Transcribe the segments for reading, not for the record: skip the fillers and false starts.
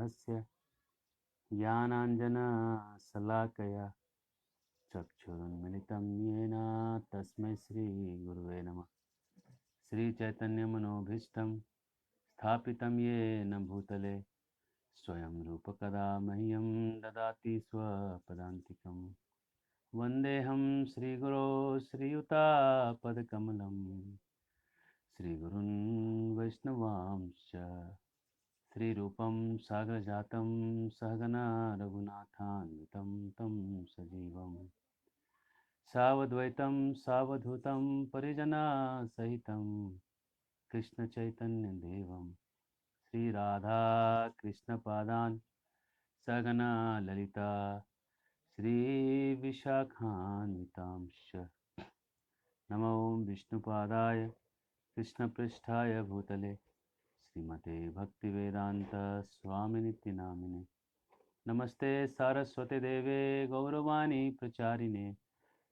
श्रीगुरोऽपि ज्ञानाञ्जनशलाकया चक्षुरुन्मिलितं येन तस्मै श्रीगुरुवे नमः। श्रीचैतन्यमनोभीष्टं स्थापितं येन भूतले स्वयं रूपकदा मह्यं ददाति स्वपदान्तिकं। वन्देऽहं श्रीगुरो श्रीयुतापदकमलं श्रीगुरून् वैष्णवांश्च श्रीरूपं साग्रजातं सहगना रघुनाथान्वितं तं सजीवं सावद्वैतं सावधूतं परिजनसहितं कृष्णचैतन्यदेवं श्रीराधा कृष्णपादान् सहगना ललिता श्रीविशाखान्वितांश्च नमो विष्णुपादाय कृष्णपृष्ठाय भूतले श्रीमते भक्तिवेदांत स्वामिनिति नामिने। नमस्ते सारस्वती देवे गौरवाणी प्रचारिणे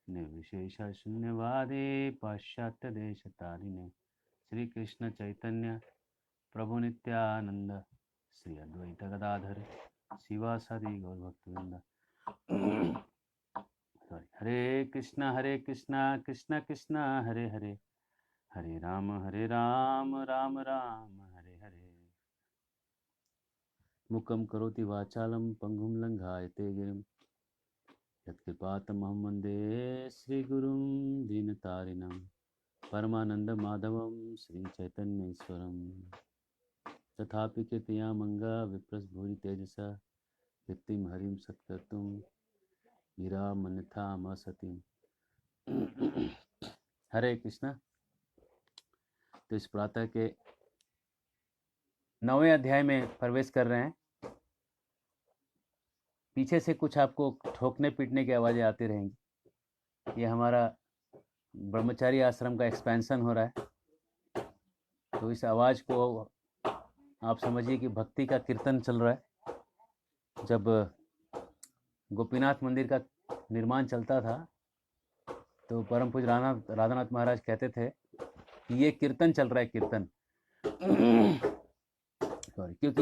निर्विशेष शून्यवादे पाश्चात्य देशतारिणे। श्री कृष्ण चैतन्य प्रभु नित्यानंद श्री अद्वैत गदाधर शिवासादि गौरभक्तवृंद। हरे कृष्णा कृष्णा कृष्णा हरे हरे, हरे राम राम राम हरे हरे। मुखं करोति वाचालं पंगुं लंघायते गिरिं यत्कृपातमहं वन्दे श्रीगुरुं दीनतारिणं परमानन्दमाधवं श्रीचैतन्येश्वरं। तथापि कीर्तयामङ्गा विप्रस्भूरि तेजसा कीर्तिं हरिं सत्कर्तुं गिरामन्यथामसतिं। हरे कृष्णा। तो इस प्रातः के 9वें अध्याय में प्रवेश कर रहे हैं। पीछे से कुछ आपको ठोकने पीटने की आवाज़ें आती रहेंगी। ये हमारा ब्रह्मचारी आश्रम का एक्सपेंशन हो रहा है, तो इस आवाज़ को आप समझिए कि भक्ति का कीर्तन चल रहा है। जब गोपीनाथ मंदिर का निर्माण चलता था तो परम पूज्य राधानाथ महाराज कहते थे कि ये कीर्तन चल रहा है, कीर्तन। सॉरी, क्योंकि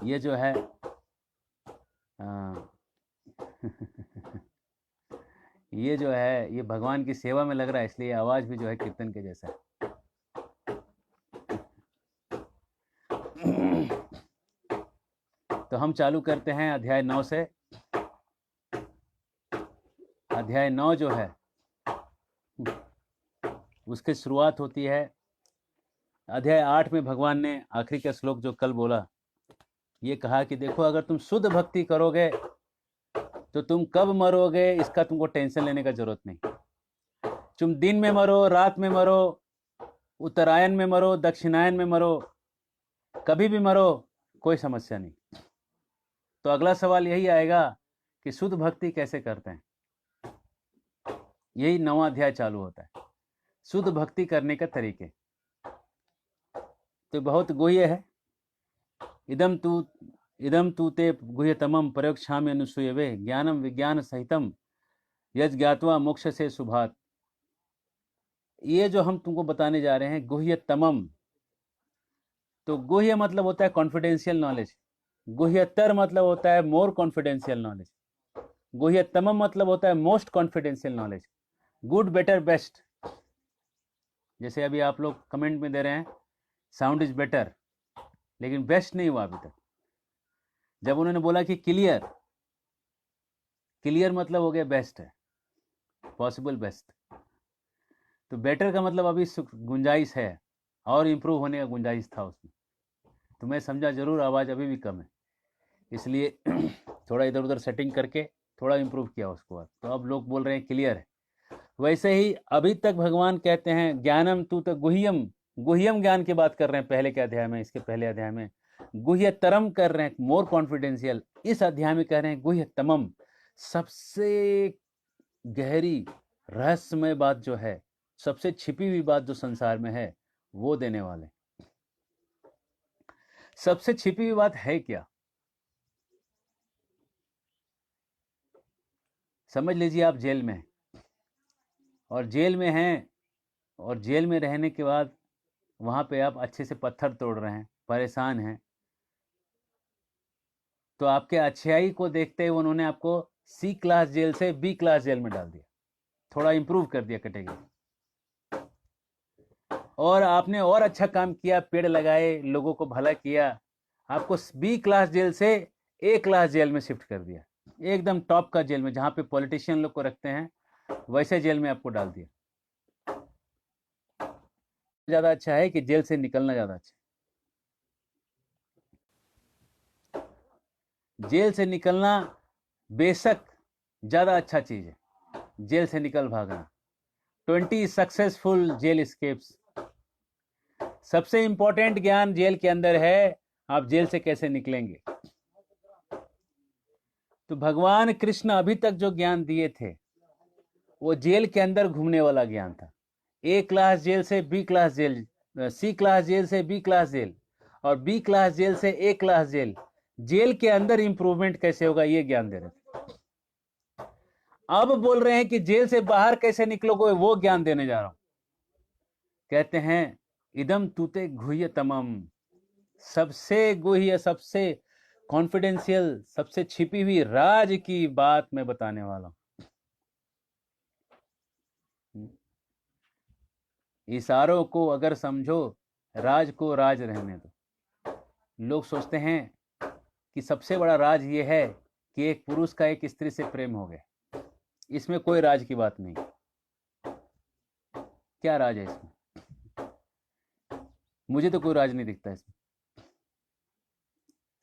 ये जो है ये जो है ये भगवान की सेवा में लग रहा है, इसलिए आवाज भी जो है कीर्तन के जैसा है। तो हम चालू करते हैं अध्याय 9 से। अध्याय 9 जो है उसकी शुरुआत होती है अध्याय 8 में। भगवान ने आखिरी का श्लोक जो कल बोला, ये कहा कि देखो अगर तुम शुद्ध भक्ति करोगे तो तुम कब मरोगे इसका तुमको टेंशन लेने का जरूरत नहीं। तुम दिन में मरो, रात में मरो, उत्तरायण में मरो, दक्षिणायन में मरो, कभी भी मरो, कोई समस्या नहीं। तो अगला सवाल यही आएगा कि शुद्ध भक्ति कैसे करते हैं। यही 9वां अध्याय चालू होता है, शुद्ध भक्ति करने का तरीके। तो बहुत गुह्य है। इदम तू ते गुह्यतमं प्रयोक्ष्यामि अनुसूयवे ज्ञानम विज्ञान सहितम यज ज्ञात्वा मोक्ष से शुभात। ये जो हम तुमको बताने जा रहे हैं गुह्यतमम, तो गुह्य मतलब होता है कॉन्फिडेंशियल नॉलेज, गुह्यतर मतलब होता है मोर कॉन्फिडेंशियल नॉलेज, गुह्यतमम मतलब होता है most confidential knowledge, good better best. जैसे अभी आप लोग कमेंट में दे रहे हैं साउंड इज बेटर, लेकिन बेस्ट नहीं हुआ अभी तक। जब उन्होंने बोला कि क्लियर, क्लियर मतलब हो गया बेस्ट है, पॉसिबल बेस्ट। तो बेटर का मतलब अभी गुंजाइश है और इम्प्रूव होने का गुंजाइश था उसमें। तो मैं समझा जरूर आवाज़ अभी भी कम है, इसलिए थोड़ा इधर उधर सेटिंग करके थोड़ा इम्प्रूव किया उसको। तो अब लोग बोल रहे हैं क्लियर है। वैसे ही अभी तक भगवान कहते हैं ज्ञानम तू तो गुह्यम, गुह्यम ज्ञान की बात कर रहे हैं पहले के अध्याय में। इसके पहले अध्याय में गुह्यतरम कर रहे हैं, मोर कॉन्फिडेंशियल। इस अध्याय में कह रहे हैं गुह्यतमम, सबसे गहरी रहस्यमय बात जो है, सबसे छिपी हुई बात जो संसार में है, वो देने वाले। सबसे छिपी हुई बात है क्या? समझ लीजिए आप जेल में हैं, और जेल में हैं, और जेल में रहने के बाद वहाँ पे आप अच्छे से पत्थर तोड़ रहे हैं, परेशान हैं, तो आपके अच्छाई को देखते हुए उन्होंने आपको सी क्लास जेल से बी क्लास जेल में डाल दिया, थोड़ा इंप्रूव कर दिया कैटेगरी। और आपने और अच्छा काम किया, पेड़ लगाए, लोगों को भला किया, आपको बी क्लास जेल से ए क्लास जेल में शिफ्ट कर दिया, एकदम टॉप का जेल में जहां पे पॉलिटिशियन लोग को रखते हैं, वैसे जेल में आपको डाल दिया। ज्यादा अच्छा है कि जेल से निकलना ज्यादा अच्छा? जेल से निकलना बेशक ज्यादा अच्छा चीज है, जेल से निकल भागना। 20 सक्सेसफुल जेल स्केप्स। सबसे इंपॉर्टेंट ज्ञान जेल के अंदर है, आप जेल से कैसे निकलेंगे। तो भगवान कृष्ण अभी तक जो ज्ञान दिए थे वो जेल के अंदर घूमने वाला ज्ञान था। ए क्लास जेल से बी क्लास जेल, सी क्लास जेल से बी क्लास जेल, और बी क्लास जेल से ए क्लास जेल, जेल के अंदर इंप्रूवमेंट कैसे होगा ये ज्ञान दे रहे थे। अब बोल रहे हैं कि जेल से बाहर कैसे निकलोगे वो ज्ञान देने जा रहा हूं। कहते हैं इदम तूते गुह्य तमम, सबसे गुह्य, सबसे कॉन्फिडेंशियल, सबसे छिपी हुई राज की बात मैं बताने वाला हूं। इशारों को अगर समझो, राज को राज रहने दो। लोग सोचते हैं कि सबसे बड़ा राज ये है कि एक पुरुष का एक स्त्री से प्रेम हो गया, इसमें कोई राज की बात नहीं। क्या राज है इसमें? मुझे तो कोई राज नहीं दिखता इसमें।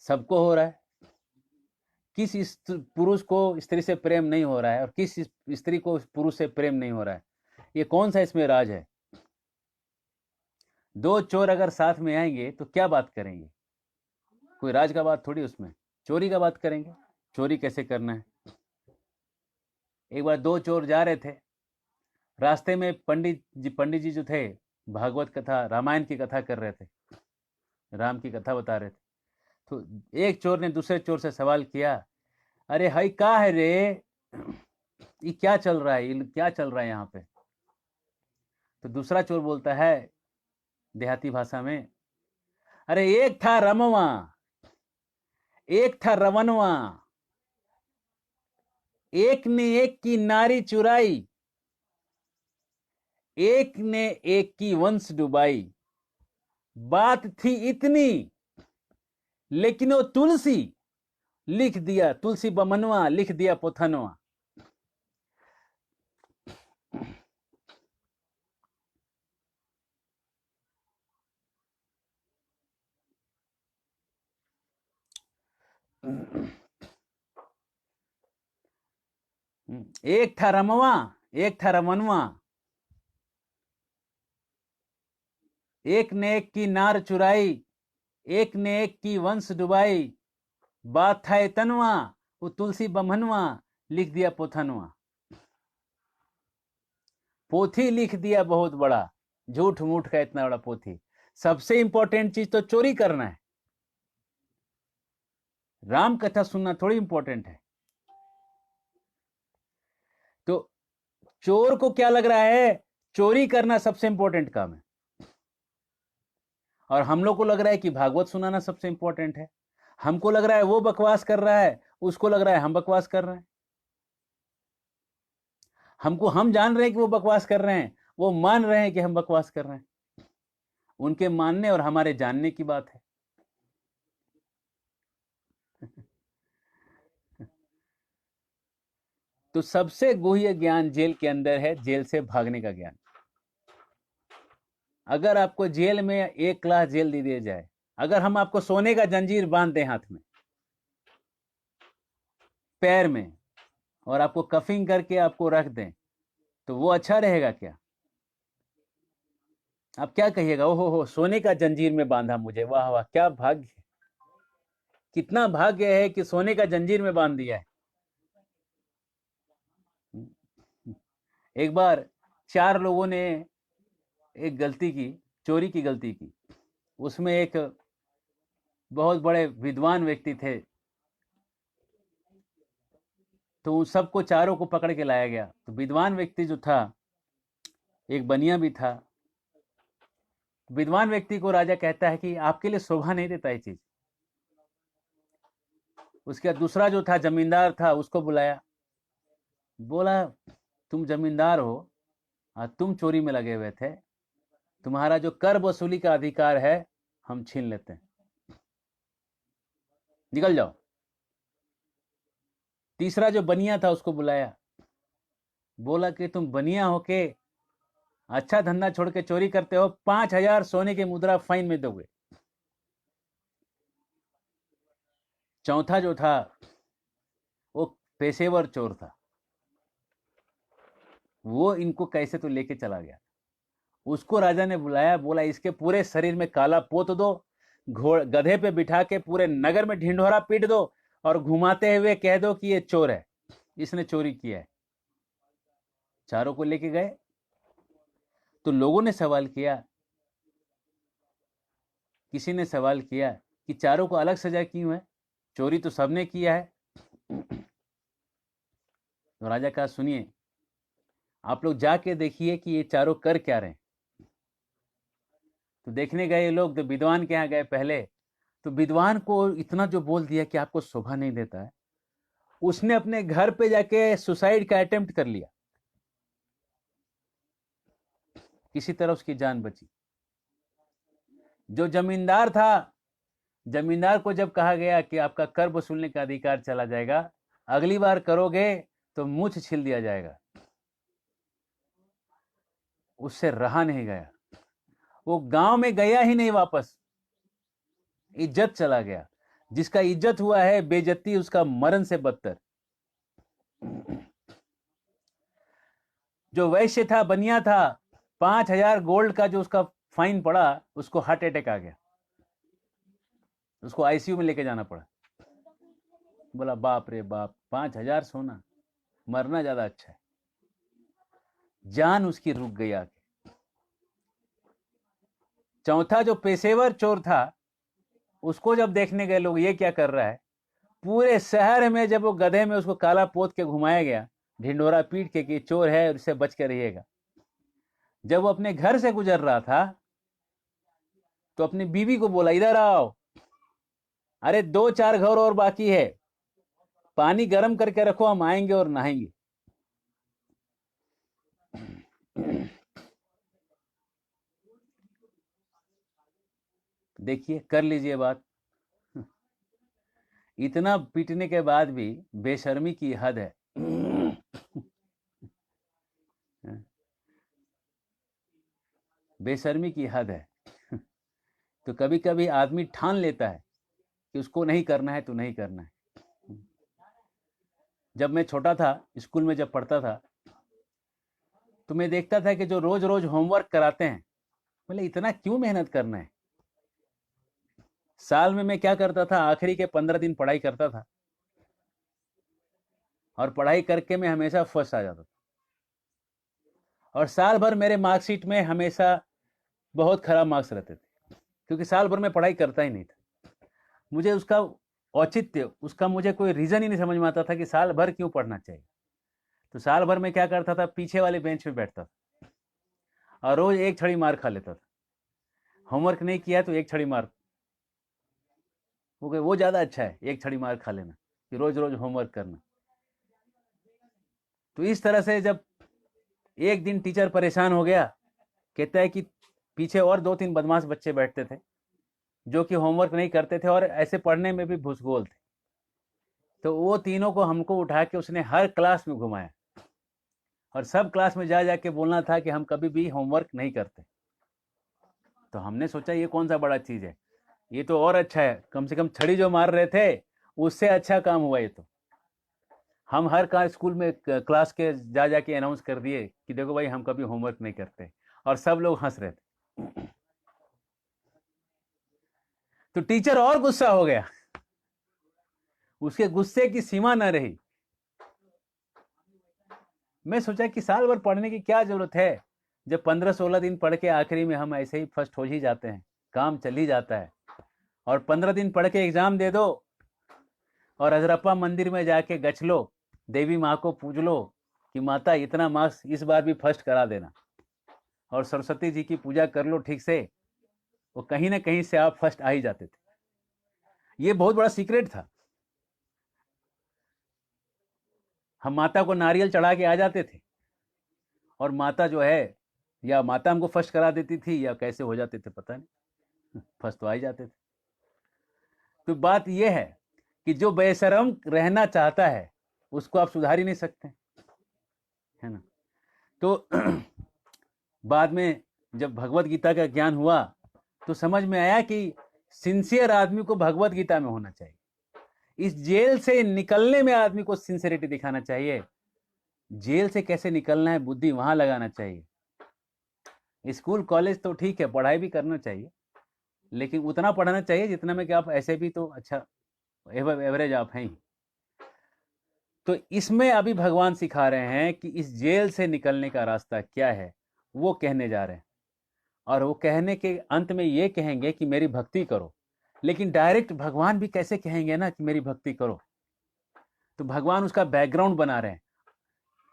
सबको हो रहा है, किस पुरुष को स्त्री से प्रेम नहीं हो रहा है और किस स्त्री को पुरुष से प्रेम नहीं हो रहा है? ये कौन सा इसमें राज है? दो चोर अगर साथ में आएंगे तो क्या बात करेंगे? कोई राज का बात थोड़ी, उसमें चोरी का बात करेंगे, चोरी कैसे करना है। एक बार दो चोर जा रहे थे, रास्ते में पंडित जी जो थे भागवत कथा, रामायण की कथा कर रहे थे, राम की कथा बता रहे थे। तो एक चोर ने दूसरे चोर से सवाल किया, अरे हाई का है रे, ये क्या चल रहा है, ये क्या चल रहा है यहाँ पे? तो दूसरा चोर बोलता है देहाती भाषा में, अरे एक था रमवा, एक था रवनवा, एक ने एक की नारी चुराई, एक ने एक की वंश डुबाई। बात थी इतनी, लेकिन वो तुलसी लिख दिया, तुलसी बमनवा लिख दिया पोथनवा। एक था रमवा, एक था रमनवा, एक ने एक की नार चुराई, एक ने एक की वंश डुबाई। बात था तनवा, वो तुलसी बमनवा लिख दिया पोथनवा। पोथी लिख दिया बहुत बड़ा, झूठ मूठ का इतना बड़ा पोथी। सबसे इंपॉर्टेंट चीज तो चोरी करना है, राम कथा सुनना थोड़ी इंपॉर्टेंट है। तो चोर को क्या लग रहा है, चोरी करना सबसे इंपॉर्टेंट काम है, और हम लोग को लग रहा है कि भागवत सुनाना सबसे इंपॉर्टेंट है। हमको लग रहा है वो बकवास कर रहा है, उसको लग रहा है हम बकवास कर रहे हैं। हम जान रहे हैं कि वो बकवास कर रहे हैं, वो मान रहे हैं कि हम बकवास कर रहे हैं। उनके मानने और हमारे जानने की बात है। तो सबसे गुह्य ज्ञान जेल के अंदर है, जेल से भागने का ज्ञान। अगर आपको जेल में एक क्लास जेल दे दिया जाए, अगर हम आपको सोने का जंजीर बांध दें हाथ में, पैर में, और आपको कफिंग करके आपको रख दें, तो वो अच्छा रहेगा क्या? आप क्या कहिएगा, ओहो हो सोने का जंजीर में बांधा मुझे, वाह वाह क्या भाग्य, कितना भाग्य है कि सोने का जंजीर में बांध दिया है। एक बार 4 लोगों ने एक गलती की, चोरी की गलती की। उसमें एक बहुत बड़े विद्वान व्यक्ति थे, तो उन सबको चारों को पकड़ के लाया गया। तो विद्वान व्यक्ति जो था, एक बनिया भी था। विद्वान व्यक्ति को राजा कहता है कि आपके लिए शोभा नहीं देता ये चीज, उसके बाद दूसरा जो था जमींदार था, उसको बुलाया, बोला तुम जमींदार हो और तुम चोरी में लगे हुए थे, तुम्हारा जो कर वसूली का अधिकार है हम छीन लेते हैं, निकल जाओ। तीसरा जो बनिया था उसको बुलाया, बोला कि तुम बनिया होके अच्छा धंधा छोड़ के चोरी करते हो, 5,000 सोने के मुद्रा फाइन में दोगे। चौथा जो था वो पेशेवर चोर था, वो इनको कैसे तो लेके चला गया। उसको राजा ने बुलाया, बोला इसके पूरे शरीर में काला पोत दो, गधे पे बिठा के पूरे नगर में ढिंढोरा पीट दो और घुमाते हुए कह दो कि ये चोर है, इसने चोरी किया है। चारों को लेके गए तो लोगों ने सवाल किया, किसी ने सवाल किया कि चारों को अलग सजा क्यों है, चोरी तो सबने किया है। तो राजा कहा सुनिए, आप लोग जाके देखिए कि ये चारों कर क्या रहे हैं। तो देखने गए लोग, तो विद्वान के यहाँ गए पहले, तो विद्वान को इतना जो बोल दिया कि आपको शोभा नहीं देता है, उसने अपने घर पे जाके सुसाइड का अटेम्प्ट कर लिया, किसी तरह उसकी जान बची। जो जमींदार था, जमींदार को जब कहा गया कि आपका कर वसूलने का अधिकार चला जाएगा, अगली बार करोगे तो मूछ छील दिया जाएगा, उससे रहा नहीं गया, वो गांव में गया ही नहीं वापस, इज्जत चला गया। जिसका इज्जत हुआ है, बेइज्जती उसका मरण से बदतर। जो वैश्य था, बनिया था, 5,000 गोल्ड का जो उसका फाइन पड़ा, उसको हार्ट अटैक आ गया, उसको आईसीयू में लेके जाना पड़ा। बोला बाप रे बाप, 5,000 सोना, मरना ज्यादा अच्छा है। जान उसकी रुक गई आके। चौथा जो पेशेवर चोर था, उसको जब देखने गए लोग ये क्या कर रहा है, पूरे शहर में जब वो गधे में उसको काला पोत के घुमाया गया, ढिंडोरा पीट के कि चोर है और इससे बच के रहिएगा, जब वो अपने घर से गुजर रहा था तो अपनी बीवी को बोला इधर आओ, अरे 2-4 घर और बाकी है, पानी गर्म करके रखो, हम आएंगे और नहाएंगे। देखिए, कर लीजिए बात। इतना पीटने के बाद भी बेशर्मी की हद है। बेशर्मी की हद है। तो कभी कभी आदमी ठान लेता है कि उसको नहीं करना है तो नहीं करना है। जब मैं छोटा था, स्कूल में जब पढ़ता था, तो मैं देखता था कि जो रोज रोज होमवर्क कराते हैं, बोले इतना क्यों मेहनत करना है। साल में मैं क्या करता था, आखिरी के 15 दिन पढ़ाई करता था, और पढ़ाई करके मैं हमेशा फर्स्ट आ जाता था, और साल भर मेरे मार्कशीट में हमेशा बहुत खराब मार्क्स रहते थे, क्योंकि साल भर में पढ़ाई करता ही नहीं था। मुझे उसका औचित्य, उसका मुझे कोई रीजन ही नहीं समझ में आता था कि साल भर क्यों पढ़ना चाहिए। तो साल भर में क्या करता था, पीछे वाले बेंच में बैठता था और रोज एक छड़ी मार खा लेता था। होमवर्क नहीं किया तो एक छड़ी मार, वो ज्यादा अच्छा है एक छड़ी मार खा लेना कि रोज रोज होमवर्क करना। तो इस तरह से जब एक दिन टीचर परेशान हो गया, कहता है कि पीछे और 2-3 बदमाश बच्चे बैठते थे जो कि होमवर्क नहीं करते थे और ऐसे पढ़ने में भी भूसगोल थे। तो वो तीनों को हमको उठा के उसने हर क्लास में घुमाया और सब क्लास में जा जाके बोलना था कि हम कभी भी होमवर्क नहीं करते। तो हमने सोचा ये कौन सा बड़ा चीज है, ये तो और अच्छा है, कम से कम छड़ी जो मार रहे थे उससे अच्छा काम हुआ ये तो। हम हर स्कूल में क्लास के जा जाके अनाउंस कर दिए कि देखो भाई हम कभी होमवर्क नहीं करते, और सब लोग हंस रहे थे। तो टीचर और गुस्सा हो गया, उसके गुस्से की सीमा न रही। मैं सोचा कि साल भर पढ़ने की क्या जरूरत है, जब 15-16 दिन पढ़ के आखिरी में हम ऐसे ही फर्स्ट हो ही जाते हैं, काम चल ही जाता है। और 15 दिन पढ़ के एग्जाम दे दो और हजरप्पा मंदिर में जाके गच लो, देवी माँ को पूज लो कि माता इतना मार्क्स इस बार भी फर्स्ट करा देना, और सरस्वती जी की पूजा कर लो ठीक से, वो कहीं ना कहीं से आप फर्स्ट आ ही जाते थे। ये बहुत बड़ा सीक्रेट था। हम माता को नारियल चढ़ा के आ जाते थे, और माता जो है, या माता हमको फर्स्ट करा देती थी, या कैसे हो जाते थे पता नहीं, फर्स्ट तो आ ही जाते थे। तो बात यह है कि जो बेशरम रहना चाहता है उसको आप सुधार ही नहीं सकते, है ना। तो बाद में जब भगवत गीता का ज्ञान हुआ तो समझ में आया कि सिंसियर आदमी को भगवत गीता में होना चाहिए। इस जेल से निकलने में आदमी को सिंसियरिटी दिखाना चाहिए। जेल से कैसे निकलना है, बुद्धि वहां लगाना चाहिए। स्कूल कॉलेज तो ठीक है, पढ़ाई भी करना चाहिए, लेकिन उतना पढ़ना चाहिए जितना में कि आप ऐसे भी तो अच्छा एवरेज आप हैं ही। तो इसमें अभी भगवान सिखा रहे हैं कि इस जेल से निकलने का रास्ता क्या है, वो कहने जा रहे हैं। और वो कहने के अंत में ये कहेंगे कि मेरी भक्ति करो, लेकिन डायरेक्ट भगवान भी कैसे कहेंगे ना कि मेरी भक्ति करो। तो भगवान उसका बैकग्राउंड बना रहे हैं।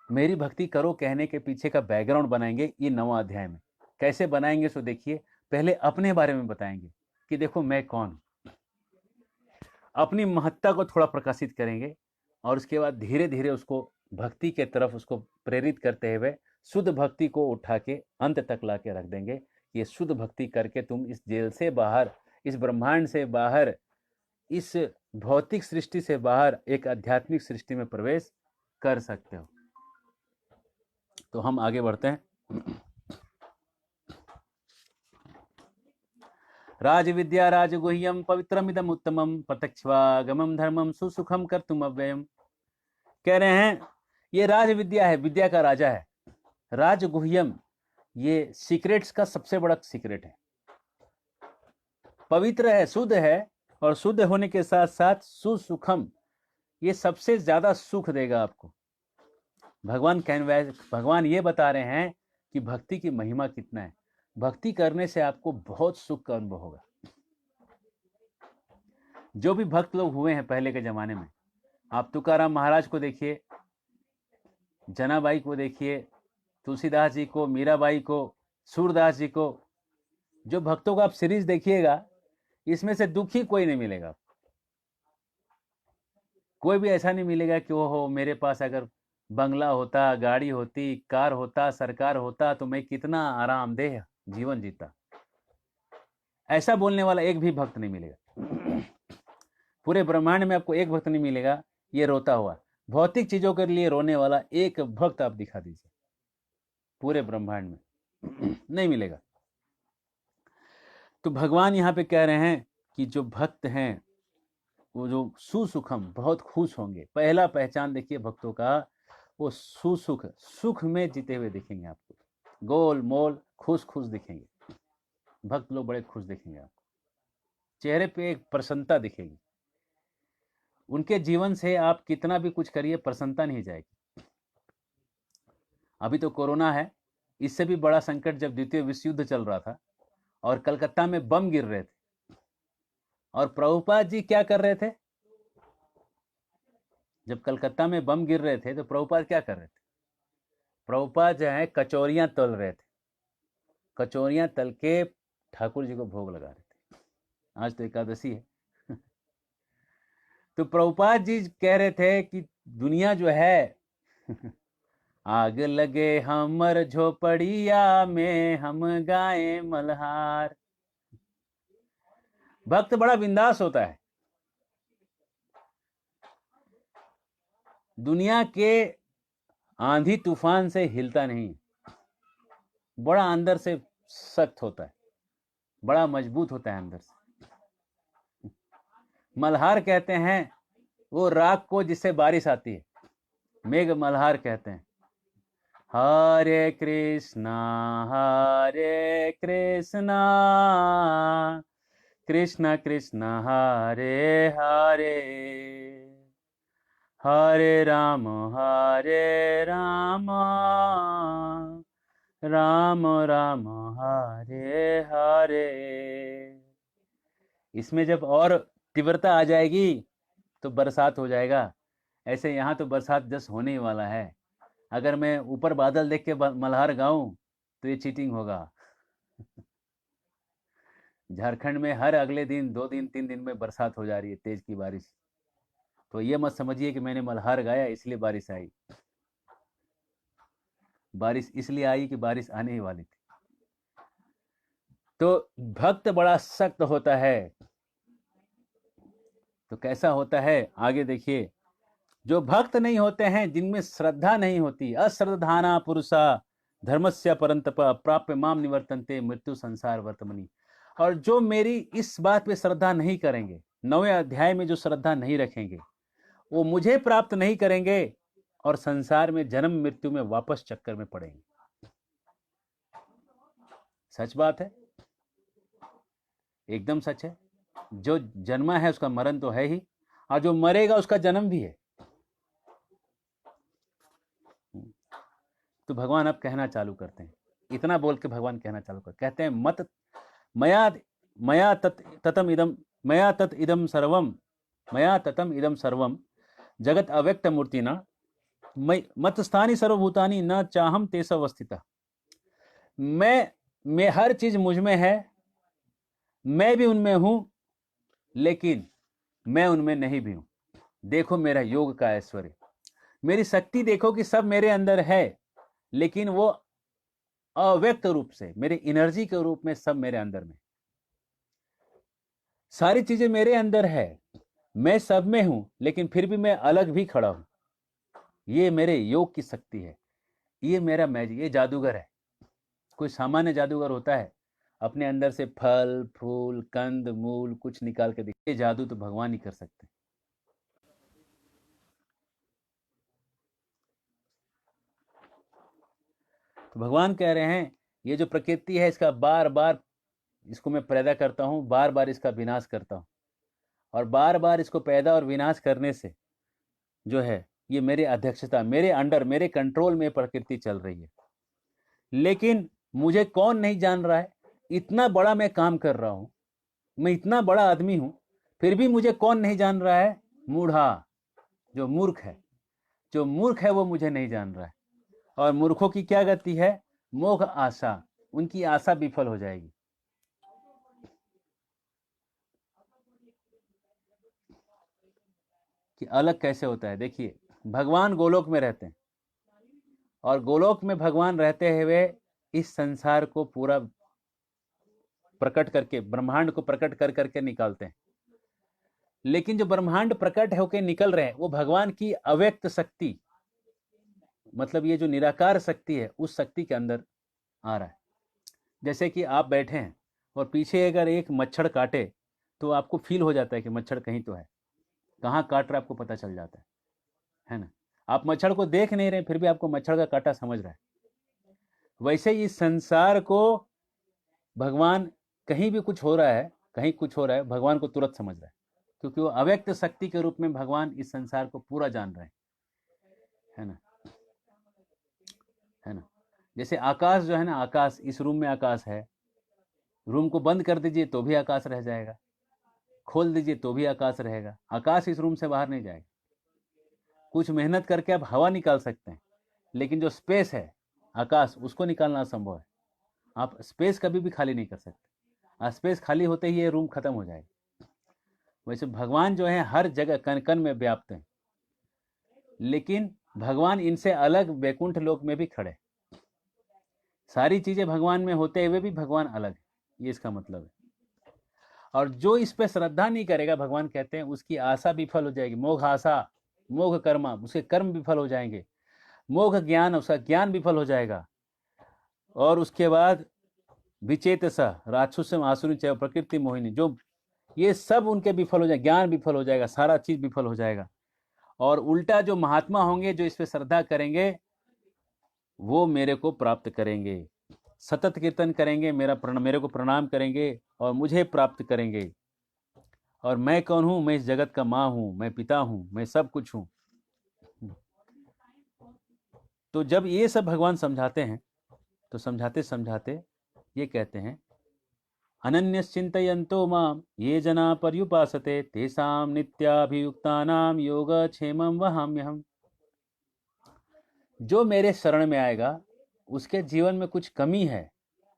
मेरी भक्ति करो कहने के पीछे का बैकग्राउंड बनाएंगे ये 9वां अध्याय में। कैसे बनाएंगे सो देखिए, पहले अपने बारे में बताएंगे कि देखो मैं कौन हूं, अपनी महत्ता को थोड़ा प्रकाशित करेंगे, और उसके बाद धीरे धीरे उसको भक्ति के तरफ उसको प्रेरित करते हुए शुद्ध भक्ति को उठा के अंत तक ला के रख देंगे। ये शुद्ध भक्ति करके तुम इस जेल से बाहर, इस ब्रह्मांड से बाहर, इस भौतिक सृष्टि से बाहर एक आध्यात्मिक सृष्टि में प्रवेश कर सकते हो। तो हम आगे बढ़ते हैं। राजविद्या राजगुह्यम पवित्रमिदम उत्तमम प्रत्यक्षवागमम धर्मम सुसुखम कर्तुम अव्ययम। कह रहे हैं ये राजविद्या है, विद्या का राजा है। राजगुह्यम ये सीक्रेट्स का सबसे बड़ा सीक्रेट है। पवित्र है, शुद्ध है, और शुद्ध होने के साथ साथ सुसुखम, ये सबसे ज्यादा सुख देगा आपको। भगवान ये बता रहे हैं कि भक्ति की महिमा कितना है। भक्ति करने से आपको बहुत सुख का अनुभव होगा। जो भी भक्त लोग हुए हैं पहले के जमाने में, आप तुकाराम महाराज को देखिए, जनाबाई को देखिए, तुलसीदास जी को, मीराबाई को, सूरदास जी को, जो भक्तों को आप सीरीज देखिएगा, इसमें से दुखी कोई नहीं मिलेगा। कोई भी ऐसा नहीं मिलेगा कि ओहो मेरे पास अगर बंगला होता, गाड़ी होती, कार होता, सरकार होता तो मैं कितना आरामदेह जीवन जीता। ऐसा बोलने वाला एक भी भक्त नहीं मिलेगा। पूरे ब्रह्मांड में आपको एक भक्त नहीं मिलेगा ये रोता हुआ। भौतिक चीजों के लिए रोने वाला एक भक्त आप दिखा दीजिए, पूरे ब्रह्मांड में नहीं मिलेगा। तो भगवान यहाँ पे कह रहे हैं कि जो भक्त हैं वो जो सुसुखम, बहुत खुश होंगे। पहला पहचान देखिए भक्तों का, वो सुसुख, सुख में जीते हुए दिखेंगे आपको, गोल मोल खुश खुश दिखेंगे। भक्त लोग बड़े खुश दिखेंगे आपको, चेहरे पे एक प्रसन्नता दिखेगी। उनके जीवन से आप कितना भी कुछ करिए प्रसन्नता नहीं जाएगी। अभी तो कोरोना है, इससे भी बड़ा संकट जब द्वितीय विश्व युद्ध चल रहा था और कलकत्ता में बम गिर रहे थे, और प्रभुपाद जी क्या कर रहे थे? जब कलकत्ता में बम गिर रहे थे तो प्रभुपाद क्या कर रहे थे? प्रभुपाद जो है कचौरियां तल रहे थे, कचौरियां तल के ठाकुर जी को भोग लगा रहे थे। आज तो एकादशी है। तो प्रभुपाद जी कह रहे थे कि दुनिया जो है आग लगे हमर झोपड़िया में हम गाए मल्हार। भक्त बड़ा बिंदास होता है, दुनिया के आंधी तूफान से हिलता नहीं, बड़ा अंदर से सख्त होता है, बड़ा मजबूत होता है अंदर से। मल्हार कहते हैं वो राग को जिससे बारिश आती है, मेघ मल्हार कहते हैं। हरे कृष्णा कृष्ण कृष्ण हरे हरे, हरे राम राम राम हरे हरे। इसमें जब और तीव्रता आ जाएगी तो बरसात हो जाएगा। ऐसे यहाँ तो बरसात जस्ट होने ही वाला है। अगर मैं ऊपर बादल देख के मल्हार गाऊं तो ये चीटिंग होगा। झारखंड में हर अगले दिन 2 दिन 3 दिन में बरसात हो जा रही है, तेज की बारिश। तो ये मत समझिए कि मैंने मल्हार गाया इसलिए बारिश आई। बारिश इसलिए आई कि बारिश आने ही वाली थी। तो भक्त बड़ा सख्त होता है। तो कैसा होता है आगे देखिए, जो भक्त नहीं होते हैं, जिनमें श्रद्धा नहीं होती, अश्रद्धाना पुरुषा धर्मस्य परंतप प्राप्य माम निवर्तन्ते मृत्यु संसार वर्तमनी। और जो मेरी इस बात पे श्रद्धा नहीं करेंगे, 9वें अध्याय में जो श्रद्धा नहीं रखेंगे, वो मुझे प्राप्त नहीं करेंगे और संसार में जन्म मृत्यु में वापस चक्कर में पड़ेंगे। सच बात है, एकदम सच है। जो जन्मा है उसका मरण तो है ही, और जो मरेगा उसका जन्म भी है। तो भगवान अब कहना चालू करते हैं, इतना बोल के भगवान कहना चालू करते, कहते हैं मत मया मया ततम इदम मया तत इदम सर्वम मया ततम इदम सर्वम जगत अव्यक्त मूर्तिना मत स्थानी सर्वभूतानि न चाहम तेस अवस्थिता। मैं हर चीज मुझ में है, मैं भी उनमें हूं, लेकिन मैं उनमें नहीं भी हूं। देखो मेरा योग का ऐश्वर्य, मेरी शक्ति देखो कि सब मेरे अंदर है, लेकिन वो अव्यक्त रूप से मेरे एनर्जी के रूप में सब मेरे अंदर में, सारी चीजें मेरे अंदर है, मैं सब में हूं, लेकिन फिर भी मैं अलग भी खड़ा हूं। ये मेरे योग की शक्ति है, ये मेरा मैजिक, ये जादूगर है। कोई सामान्य जादूगर होता है अपने अंदर से फल फूल कंद मूल कुछ निकाल के दिखे, ये जादू तो भगवान ही कर सकते हैं। तो भगवान कह रहे हैं ये जो प्रकृति है इसका बार बार इसको मैं पैदा करता हूं, बार बार इसका विनाश करता हूं, और बार बार इसको पैदा और विनाश करने से जो है ये मेरे अध्यक्षता, मेरे अंडर, मेरे कंट्रोल में प्रकृति चल रही है। लेकिन मुझे कौन नहीं जान रहा है, इतना बड़ा मैं काम कर रहा हूं, मैं इतना बड़ा आदमी हूं, फिर भी मुझे कौन नहीं जान रहा है? मूढ़ा, जो मूर्ख है, जो मूर्ख है वो मुझे नहीं जान रहा है। और मूर्खों की क्या गति है? मोह आशा, उनकी आशा विफल हो जाएगी। कि अलग कैसे होता है, देखिए भगवान गोलोक में रहते हैं, और गोलोक में भगवान रहते हुए इस संसार को पूरा प्रकट करके, ब्रह्मांड को प्रकट कर करके निकालते हैं। लेकिन जो ब्रह्मांड प्रकट होकर निकल रहे हैं वो भगवान की अव्यक्त शक्ति, मतलब ये जो निराकार शक्ति है उस शक्ति के अंदर आ रहा है। जैसे कि आप बैठे हैं और पीछे अगर एक मच्छर काटे तो आपको फील हो जाता है कि मच्छर कहीं तो है, कहाँ काट रहा है आपको पता चल जाता है ना। आप मच्छर को देख नहीं रहे फिर भी आपको मच्छर का काटा समझ रहा है। वैसे इस संसार को भगवान, कहीं भी कुछ हो रहा है, कहीं कुछ हो रहा है, भगवान को तुरंत समझ रहा है, क्योंकि वो अव्यक्त शक्ति के रूप में भगवान इस संसार को पूरा जान रहे हैं, है ना, है ना। जैसे आकाश जो है ना, आकाश, इस रूम में आकाश है, रूम को बंद कर दीजिए तो भी आकाश रह जाएगा, खोल दीजिए तो भी आकाश रहेगा, आकाश इस रूम से बाहर नहीं जाएगा। कुछ मेहनत करके आप हवा निकाल सकते हैं, लेकिन जो स्पेस है आकाश, उसको निकालना असंभव है। आप स्पेस कभी भी खाली नहीं कर सकते, स्पेस खाली होते ही ये रूम खत्म हो जाएगा। वैसे भगवान जो है हर जगह कण कण में व्याप्त हैं, लेकिन भगवान इनसे अलग वैकुंठ लोक में भी खड़े, सारी चीजें भगवान में होते हुए भी भगवान अलग है, ये इसका मतलब है। और जो इस पे श्रद्धा नहीं करेगा, भगवान कहते हैं उसकी आशा विफल हो जाएगी। मोघ आशा, मोघ कर्मा, उसके कर्म विफल हो जाएंगे। मोघ ज्ञान, उसका ज्ञान विफल हो जाएगा। और उसके बाद विचेतसा राक्षसम आसुरी चय प्रकृति मोहिनी, जो ये सब उनके विफल हो जाए, ज्ञान विफल हो जाएगा, सारा चीज विफल हो जाएगा। और उल्टा जो महात्मा होंगे, जो इस पे श्रद्धा करेंगे, वो मेरे को प्राप्त करेंगे, सतत कीर्तन करेंगे, मेरे को प्रणाम करेंगे और मुझे प्राप्त करेंगे। और मैं कौन हूं? मैं इस जगत का माँ हूं, मैं पिता हूं, मैं सब कुछ हूं। तो जब ये सब भगवान समझाते हैं तो समझाते समझाते ये कहते हैं, अनन्यश्चिन्तयन्तो माम ये जना पर्युपासते तेषां नित्याभियुक्तानां योगक्षेमं वहाम्यहम्। जो मेरे शरण में आएगा उसके जीवन में कुछ कमी है,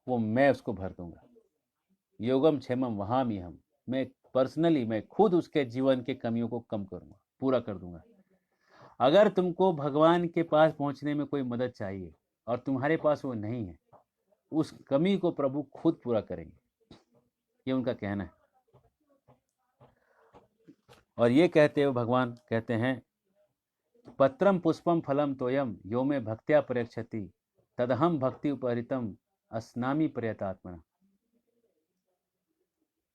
वो मैं उसको भर दूंगा। योगम क्षेमम वहाम्यहम्, मैं पर्सनली, मैं खुद उसके जीवन के कमियों को कम करूंगा। पूरा कर दूंगा। अगर तुमको भगवान के पास पहुंचने में कोई मदद चाहिए और तुम्हारे पास वो नहीं है, उस कमी को प्रभु खुद पूरा करेंगे, ये उनका कहना है। और ये कहते हुए भगवान कहते हैं, पत्रम पुष्पम फलम तोयम यो में भक्त्या प्रयच्छति तदहम भक्ति उपहरितम अस्नामी प्रयतात्मना।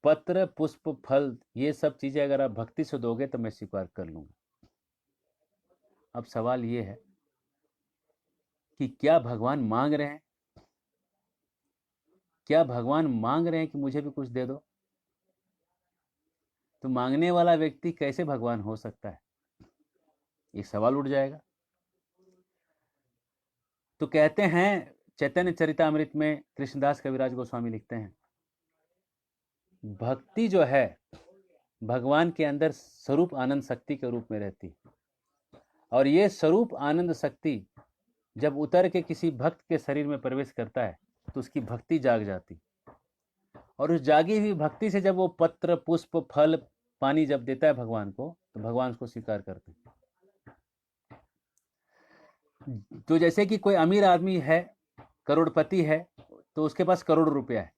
पत्र पुष्प फल ये सब चीजें अगर आप भक्ति से दोगे तो मैं स्वीकार कर लूंगा। अब सवाल ये है कि क्या भगवान मांग रहे हैं? क्या भगवान मांग रहे हैं कि मुझे भी कुछ दे दो? तो मांगने वाला व्यक्ति कैसे भगवान हो सकता है? ये सवाल उठ जाएगा। तो कहते हैं चैतन्य चरितामृत में कृष्णदास कविराज गोस्वामी लिखते हैं, भक्ति जो है भगवान के अंदर स्वरूप आनंद शक्ति के रूप में रहती है, और ये स्वरूप आनंद शक्ति जब उतर के किसी भक्त के शरीर में प्रवेश करता है तो उसकी भक्ति जाग जाती, और उस जागी हुई भक्ति से जब वो पत्र पुष्प फल पानी जब देता है भगवान को, तो भगवान उसको स्वीकार करते हैं। तो जैसे कि कोई अमीर आदमी है, करोड़पति है, तो उसके पास करोड़ रुपया है।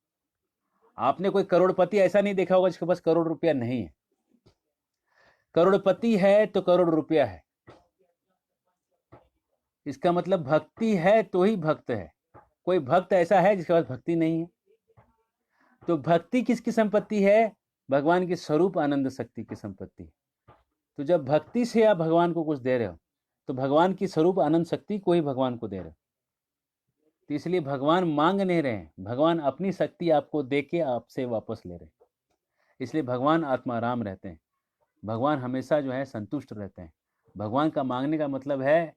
आपने कोई करोड़पति ऐसा नहीं देखा होगा जिसके पास करोड़ रुपया नहीं है। करोड़पति है तो करोड़ रुपया है, इसका मतलब भक्ति है तो ही भक्त है। कोई भक्त ऐसा है जिसके पास भक्ति नहीं है? तो भक्ति किसकी संपत्ति है? भगवान की स्वरूप आनंद शक्ति की संपत्ति। तो जब भक्ति से आप भगवान को कुछ दे रहे हो तो भगवान की स्वरूप आनंद शक्ति को ही भगवान को दे रहे हो। तो इसलिए भगवान मांग नहीं रहे हैं, भगवान अपनी शक्ति आपको दे के आपसे वापस ले रहे हैं। इसलिए भगवान आत्माराम रहते हैं, भगवान हमेशा जो है संतुष्ट रहते हैं। भगवान का मांगने का मतलब है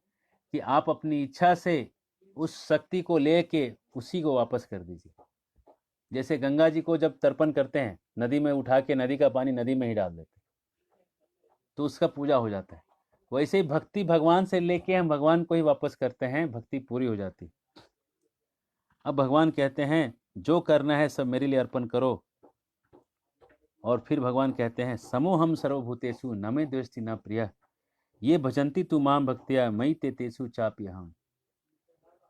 कि आप अपनी इच्छा से उस शक्ति को लेके उसी को वापस कर दीजिए। जैसे गंगा जी को जब तर्पण करते हैं, नदी में उठा के नदी का पानी नदी में ही डाल देते हैं तो उसका पूजा हो जाता है। वैसे ही भक्ति भगवान से लेके हम भगवान को ही वापस करते हैं, भक्ति पूरी हो जाती। अब भगवान कहते हैं जो करना है सब मेरे लिए अर्पण करो। और फिर भगवान कहते हैं, समोहम सर्वभूतेषु न मे द्वेष्टि न प्रिय ये भजंती तू माम भक्तिया मई ते तेसु चाप्यहम्।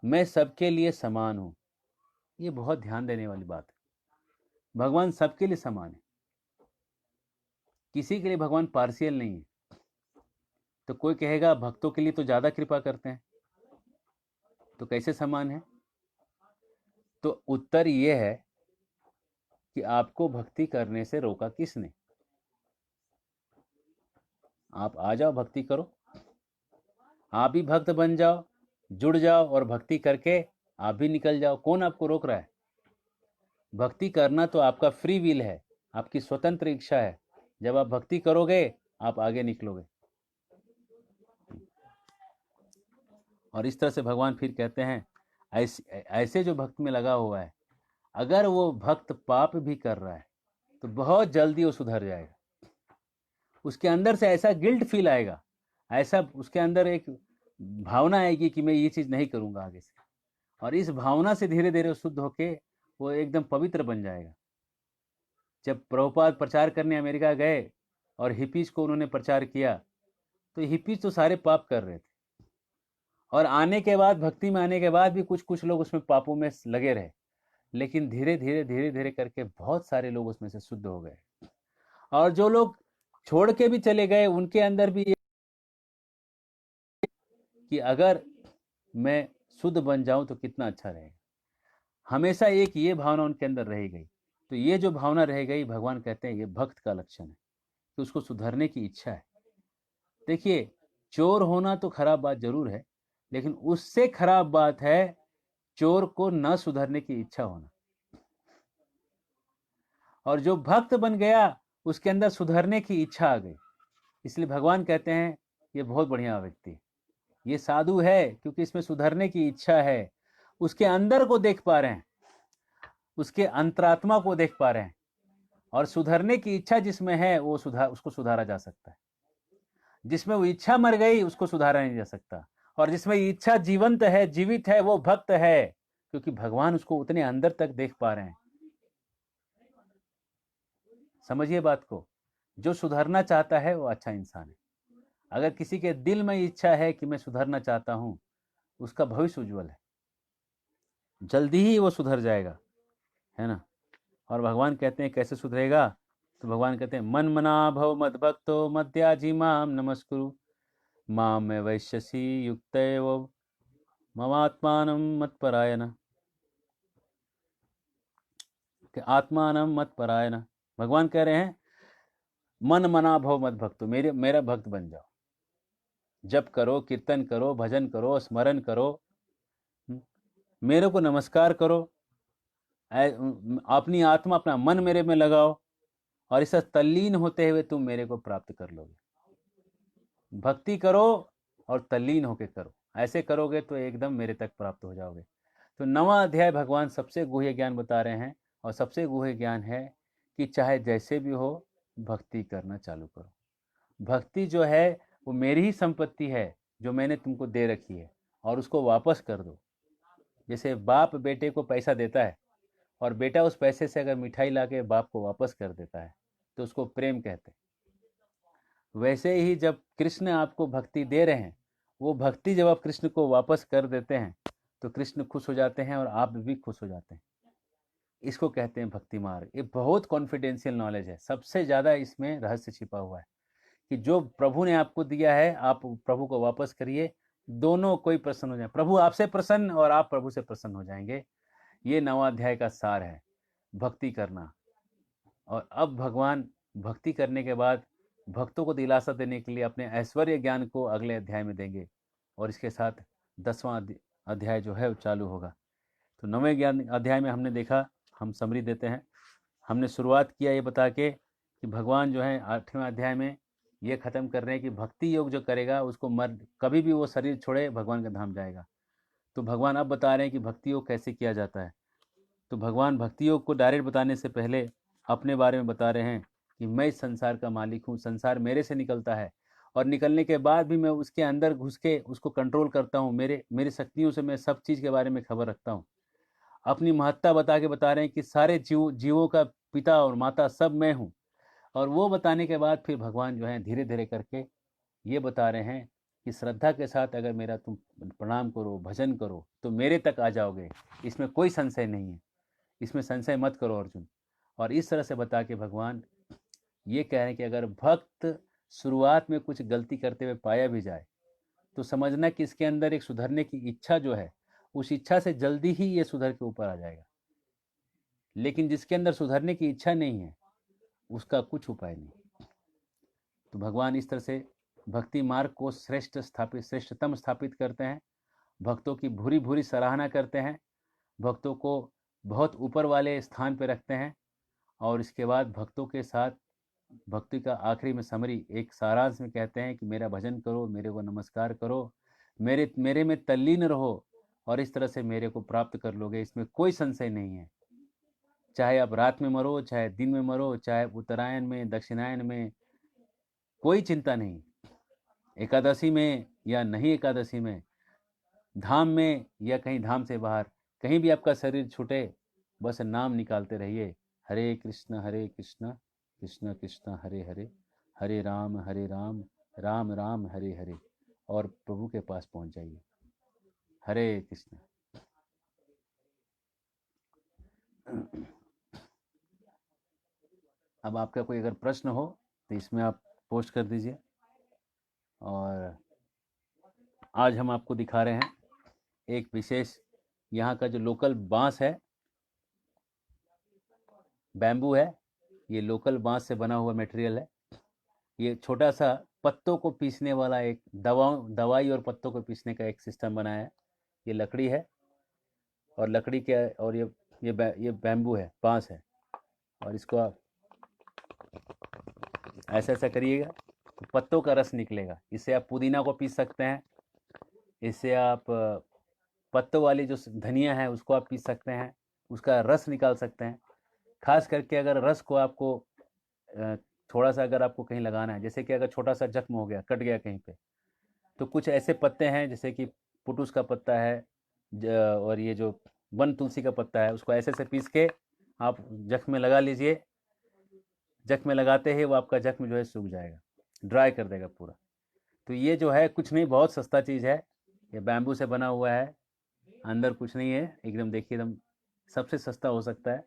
मैं सबके लिए समान हूं। ये बहुत ध्यान देने वाली बात है। भगवान सबके लिए समान है, किसी के लिए भगवान पार्शियल नहीं है। तो कोई कहेगा भक्तों के लिए तो ज्यादा कृपा करते हैं, तो कैसे समान है? तो उत्तर ये है कि आपको भक्ति करने से रोका किसने? आप आ जाओ, भक्ति करो, आप भी भक्त बन जाओ, जुड़ जाओ और भक्ति करके आप भी निकल जाओ। कौन आपको रोक रहा है? भक्ति करना तो आपका फ्री विल है, आपकी स्वतंत्र इच्छा है। जब आप भक्ति करोगे आप आगे निकलोगे। और इस तरह से भगवान फिर कहते हैं, ऐसे जो भक्त में लगा हुआ है, अगर वो भक्त पाप भी कर रहा है तो बहुत जल्दी वो सुधर जाएगा। उसके अंदर से ऐसा गिल्ट फील आएगा, ऐसा उसके अंदर एक भावना आएगी कि मैं ये चीज नहीं करूंगा आगे से, और इस भावना से धीरे धीरे शुद्ध होके वो एकदम पवित्र बन जाएगा। जब प्रभुपाद प्रचार करने अमेरिका गए और हिपीज को उन्होंने प्रचार किया, तो हिपीज तो सारे पाप कर रहे थे, और आने के बाद भक्ति में आने के बाद भी कुछ कुछ लोग उसमें पापों में लगे रहे, लेकिन धीरे धीरे करके बहुत सारे लोग उसमें से शुद्ध हो गए। और जो लोग छोड़ के भी चले गए, उनके अंदर भी ये कि अगर मैं शुद्ध बन जाऊं तो कितना अच्छा रहेगा। हमेशा एक ये भावना उनके अंदर रह गई। तो ये जो भावना रह गई, भगवान कहते हैं ये भक्त का लक्षण है कि उसको सुधरने की इच्छा है। देखिए, चोर होना तो खराब बात जरूर है, लेकिन उससे खराब बात है चोर को न सुधरने की इच्छा होना। और जो भक्त बन गया उसके अंदर सुधरने की इच्छा आ गई। इसलिए भगवान कहते हैं ये बहुत बढ़िया व्यक्ति है, ये साधु है, क्योंकि इसमें सुधरने की इच्छा है। उसके अंदर को देख पा रहे हैं, उसके अंतरात्मा को देख पा रहे हैं, और सुधरने की इच्छा जिसमें है वो उसको सुधारा जा सकता है। जिसमें वो इच्छा मर गई उसको सुधारा नहीं जा सकता, और जिसमें इच्छा जीवंत है, जीवित है, वो भक्त है, क्योंकि भगवान उसको उतने अंदर तक देख पा रहे हैं। समझिए बात को, जो सुधरना चाहता है वो अच्छा इंसान है, अगर किसी के दिल में इच्छा है कि मैं सुधरना चाहता हूँ, उसका भविष्य उज्जवल है, जल्दी ही वो सुधर जाएगा, है ना। और भगवान कहते हैं कैसे सुधरेगा, तो भगवान कहते हैं मन मना भव मद भक्तो मद्याजी माम नमस्कुरु माम में वैश्यसी युक्त ममात्मान मत परायण, कि आत्मान मत परायण। भगवान कह रहे हैं मन मना भव मत भक्तो, मेरा भक्त बन जाओ, जप करो, कीर्तन करो, भजन करो, स्मरण करो, मेरे को नमस्कार करो, अपनी आत्मा अपना मन मेरे में लगाओ, और इस तल्लीन होते हुए तुम मेरे को प्राप्त कर लोगे। भक्ति करो और तल्लीन होके करो, ऐसे करोगे तो एकदम मेरे तक प्राप्त हो जाओगे। तो 9वां अध्याय भगवान सबसे गुह्य ज्ञान बता रहे हैं, और सबसे गुह्य ज्ञान है कि चाहे जैसे भी हो भक्ति करना चालू करो। भक्ति जो है वो मेरी ही संपत्ति है जो मैंने तुमको दे रखी है, और उसको वापस कर दो। जैसे बाप बेटे को पैसा देता है और बेटा उस पैसे से अगर मिठाई लाके बाप को वापस कर देता है तो उसको प्रेम कहते हैं। वैसे ही जब कृष्ण आपको भक्ति दे रहे हैं, वो भक्ति जब आप कृष्ण को वापस कर देते हैं तो कृष्ण खुश हो जाते हैं और आप भी खुश हो जाते हैं। इसको कहते हैं भक्ति मार्ग। ये बहुत कॉन्फिडेंशियल नॉलेज है, सबसे ज़्यादा इसमें रहस्य छिपा हुआ है कि जो प्रभु ने आपको दिया है आप प्रभु को वापस करिए, दोनों कोई प्रसन्न हो जाए, प्रभु आपसे प्रसन्न और आप प्रभु से प्रसन्न हो जाएंगे। ये 9वां अध्याय का सार है, भक्ति करना। और अब भगवान भक्ति करने के बाद भक्तों को दिलासा देने के लिए अपने ऐश्वर्य ज्ञान को अगले अध्याय में देंगे, और इसके साथ 10वां अध्याय जो है वो चालू होगा। तो 9वें ज्ञान अध्याय में हमने देखा, हम समरी देते हैं। हमने शुरुआत किया ये बता के कि भगवान जो है 8वें अध्याय में ये खत्म कर रहे हैं कि भक्ति योग जो करेगा उसको कभी भी वो शरीर छोड़े भगवान का धाम जाएगा। तो भगवान अब बता रहे हैं कि भक्ति योग कैसे किया जाता है। तो भगवान भक्ति योग को डायरेक्ट बताने से पहले अपने बारे में बता रहे हैं कि मैं इस संसार का मालिक हूँ, संसार मेरे से निकलता है, और निकलने के बाद भी मैं उसके अंदर घुस के उसको कंट्रोल करता हूँ। मेरी शक्तियों से मैं सब चीज़ के बारे में खबर रखता हूँ। अपनी महत्ता बता रहे हैं कि सारे जीवों का पिता और माता सब मैं हूँ। और वो बताने के बाद फिर भगवान जो है धीरे धीरे करके ये बता रहे हैं कि श्रद्धा के साथ अगर मेरा तुम प्रणाम करो, भजन करो, तो मेरे तक आ जाओगे, इसमें कोई संशय नहीं है, इसमें संशय मत करो अर्जुन। और इस तरह से बता के भगवान ये कह रहे हैं कि अगर भक्त शुरुआत में कुछ गलती करते हुए पाया भी जाए तो समझना कि इसके अंदर एक सुधरने की इच्छा जो है, उस इच्छा से जल्दी ही ये सुधर के ऊपर आ जाएगा। लेकिन जिसके अंदर सुधरने की इच्छा नहीं है उसका कुछ उपाय नहीं। तो भगवान इस तरह से भक्ति मार्ग को श्रेष्ठतम स्थापित करते हैं, भक्तों की भूरी भूरी सराहना करते हैं, भक्तों को बहुत ऊपर वाले स्थान पर रखते हैं। और इसके बाद भक्तों के साथ भक्ति का आखिरी में समरी एक सारांश में कहते हैं कि मेरा भजन करो, मेरे को नमस्कार करो, मेरे में तल्लीन रहो, और इस तरह से मेरे को प्राप्त कर लोगे, इसमें कोई संशय नहीं है। चाहे आप रात में मरो, चाहे दिन में मरो, चाहे उत्तरायण में, दक्षिणायन में, कोई चिंता नहीं। एकादशी में या नहीं एकादशी में, धाम में या कहीं धाम से बाहर, कहीं भी आपका शरीर छूटे, बस नाम निकालते रहिए, हरे कृष्ण कृष्ण कृष्ण हरे हरे, हरे राम राम राम हरे हरे, और प्रभु के पास पहुंच जाइए। हरे कृष्ण। अब आपका कोई अगर प्रश्न हो तो इसमें आप पोस्ट कर दीजिए। और आज हम आपको दिखा रहे हैं एक विशेष यहाँ का जो लोकल बांस है, बैम्बू है, ये लोकल बांस से बना हुआ मटेरियल है। ये छोटा सा पत्तों को पीसने वाला एक दवाई और पत्तों को पीसने का एक सिस्टम बनाया है। ये लकड़ी है, और लकड़ी के, और ये बैम्बू है, बांस है, और इसको आप ऐसा ऐसा करिएगा तो पत्तों का रस निकलेगा। इससे आप पुदीना को पीस सकते हैं, इससे आप पत्तों वाली जो धनिया है उसको आप पीस सकते हैं, उसका रस निकाल सकते हैं। खास करके अगर रस को आपको थोड़ा सा अगर आपको कहीं लगाना है, जैसे कि अगर छोटा सा जख्म हो गया, कट गया कहीं पे, तो कुछ ऐसे पत्ते हैं जैसे कि पुटूस का पत्ता है, और ये जो वन तुलसी का पत्ता है, उसको ऐसे ऐसे पीस के आप जख्म में लगा लीजिए। जख्म में लगाते ही वो आपका जख्म जो है सूख जाएगा, ड्राई कर देगा पूरा। तो ये जो है कुछ नहीं, बहुत सस्ता चीज़ है, ये बैम्बू से बना हुआ है, अंदर कुछ नहीं है, एकदम देखिए एकदम सबसे सस्ता हो सकता है।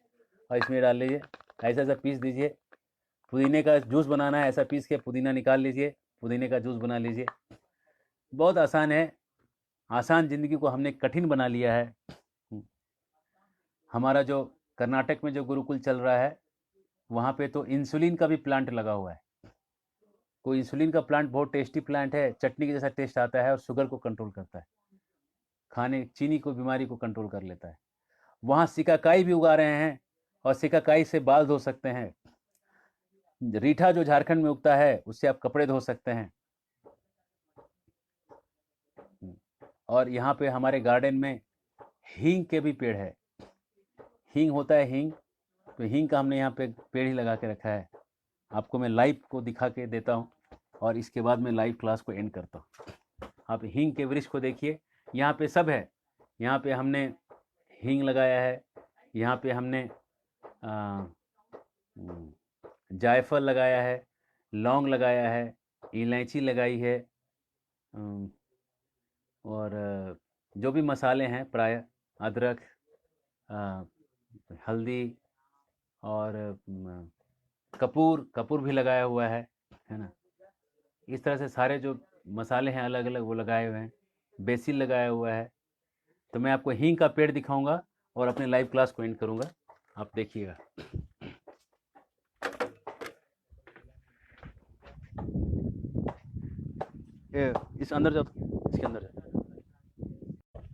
और इसमें डाल लीजिए, ऐसा ऐसा पीस दीजिए। पुदीने का जूस बनाना है, ऐसा पीस के पुदीना निकाल लीजिए, पुदीने का जूस बना लीजिए। बहुत आसान है, आसान ज़िंदगी को हमने कठिन बना लिया है। हमारा जो कर्नाटक में जो गुरुकुल चल रहा है, वहाँ पे तो इंसुलिन का भी प्लांट लगा हुआ है। कोई इंसुलिन का प्लांट बहुत टेस्टी प्लांट है, चटनी के जैसा टेस्ट आता है और शुगर को कंट्रोल करता है, खाने चीनी को बीमारी को कंट्रोल कर लेता है। वहाँ सिकाकाई भी उगा रहे हैं और सिकाकाई से बाल धो सकते हैं। रीठा जो झारखंड में उगता है उससे आप कपड़े धो सकते हैं। और यहाँ पे हमारे गार्डन में हींग के भी पेड़ है। हींग होता है हींग, तो हींग का हमने यहाँ पे पेड़ ही लगा के रखा है। आपको मैं लाइव को दिखा के देता हूँ और इसके बाद मैं लाइव क्लास को एंड करता हूँ। आप हींग के वृक्ष को देखिए, यहाँ पे सब है। यहाँ पे हमने हींग लगाया है, यहाँ पे हमने जायफल लगाया है, लौंग लगाया है, इलायची लगाई है, और जो भी मसाले हैं प्राय अदरक, हल्दी और कपूर भी लगाया हुआ है ना। इस तरह से सारे जो मसाले हैं अलग अलग वो लगाए हुए हैं, बेसिल लगाया हुआ है। तो मैं आपको हींग का पेड़ दिखाऊंगा और अपने लाइव क्लास को एंड करूंगा, आप देखिएगा। इस अंदर जाओ, इसके अंदर जाओ,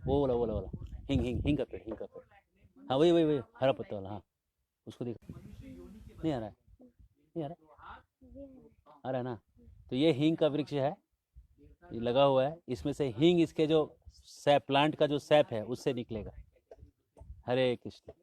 वो वाला हींग का पेड़। हाँ वही हरा पत्ता वाला, हाँ उसको देख। नहीं आ रहा है, नहीं आ रहा, आ रहा है ना। तो ये हींग का वृक्ष है, ये लगा हुआ है, इसमें से हींग इसके जो सैप प्लांट का जो सैप है उससे निकलेगा। हरे कृष्ण।